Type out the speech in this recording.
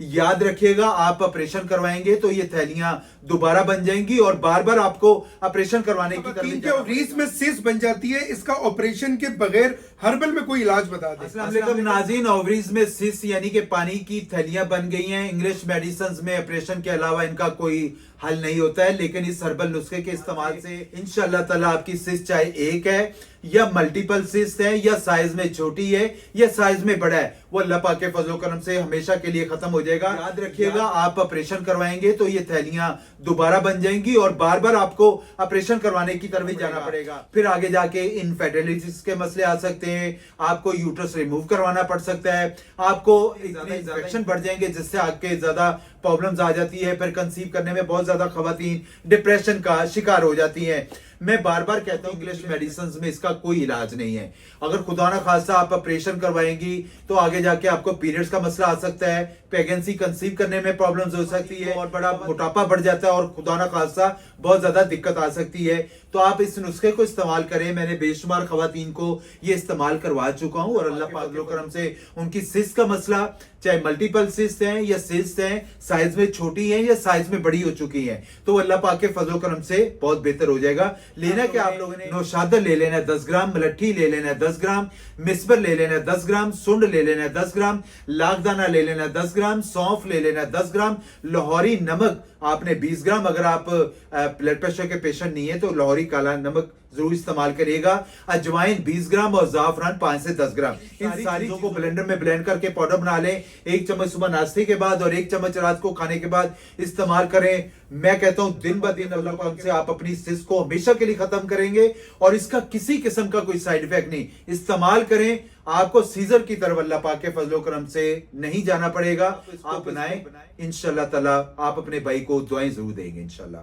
याद रखिएगा, आप ऑपरेशन करवाएंगे तो ये थैलियां दोबारा बन जाएंगी और बार बार आपको ऑपरेशन करवाने की तरफ ओवरीज में सिस्ट बन जाती है, इसका ऑपरेशन के बगैर हर्बल में कोई इलाज बता दें। अस्सलाम वालेकुम नाज़रीन, ओवरीज में सिस्ट यानी कि पानी की थैलियां बन गई हैं। इंग्लिश मेडिसिन में ऑपरेशन के अलावा इनका कोई हल नहीं होता है, लेकिन इस हर्बल नुस्खे के इस्तेमाल से इंशाअल्लाह ताला आपकी सिस्ट चाहे एक है या मल्टीपल सिस्ट है या साइज में छोटी है या साइज में बड़ा है, वो अल्लाह पाक के फजलो करम से हमेशा के लिए खत्म हो जाएगा। याद रखिएगा, आप ऑपरेशन करवाएंगे तो ये थैलियां दोबारा बन जाएंगी और बार बार आपको ऑपरेशन करवाने की तरफ ही जाना पड़ेगा। फिर आगे जाके इनफर्टिलिटीज के मसले आ सकते हैं, आपको यूट्रस रिमूव करवाना पड़ सकता है, आपको इन्फेक्शन बढ़ जाएंगे जिससे आपके ज्यादा प्रॉब्लम्स आ जाती है। फिर कंसीव करने में बहुत ज्यादा खवातीन डिप्रेशन का शिकार हो जाती हैं। मैं बार बार कहता हूं इंग्लिश मेडिसिन में इसका कोई इलाज नहीं है। अगर खुदा ना खास्ता आप ऑपरेशन करवाएंगी तो आगे जाके आपको पीरियड्स का मसला आ सकता है, प्रेगनेंसी कंसीव करने में प्रॉब्लम्स हो सकती है और बड़ा मोटापा बढ़ जाता है और खुदा ना खास्ता बहुत ज्यादा दिक्कत आ सकती है। तो आप इस नुस्खे को इस्तेमाल करें। मैंने बेशुमार खवातीन को ये इस्तेमाल करवा चुका हूं और अल्लाह पाक के करम से उनकी सिस्ट का मसला, चाहे मल्टीपल सिस्ट हैं या सिस्ट हैं, साइज में छोटी हैं या साइज में बड़ी हो चुकी हैं, तो अल्लाह पाक के फजलो करम से बहुत बेहतर हो जाएगा। लेना क्या आप लोगों ने, नौशादर ले लेना है 10 ग्राम, मलट्ठी ले लेना है 10 ग्राम, मिसबर ले लेना है 10 ग्राम, सुंड ले लेना है 10 ग्राम, लाखदाना ले लेना है 10 ग्राम, सौंफ ले लेना है 10 ग्राम, लाहौरी नमक आपने 20 ग्राम, अगर आप ब्लड प्रेशर के पेशेंट नहीं है तो लाहौरी काला नमक जरूर इस्तेमाल करिएगा, अजवाइन 20 ग्राम और जाफरान 5 से 10 ग्राम। इन सारी चीजों को ब्लेंडर में ब्लेंड करके पाउडर बना लें। 1 चम्मच सुबह नाश्ते के बाद और 1 चम्मच रात को खाने के बाद इस्तेमाल करें। मैं कहता हूं दिन ब दिन अल्लाह पाक से आप अपनी सिस्ट को हमेशा के लिए खत्म करेंगे और इसका किसी किस्म का कोई साइड इफेक्ट नहीं। इस्तेमाल करें, आपको सीजर की तरफ अल्लाह पाक के फजलो करम से नहीं जाना पड़ेगा। आप बनाएं, इंशाअल्लाह ताला आप अपने भाई को दुआएं जरूर देंगे इंशाअल्लाह।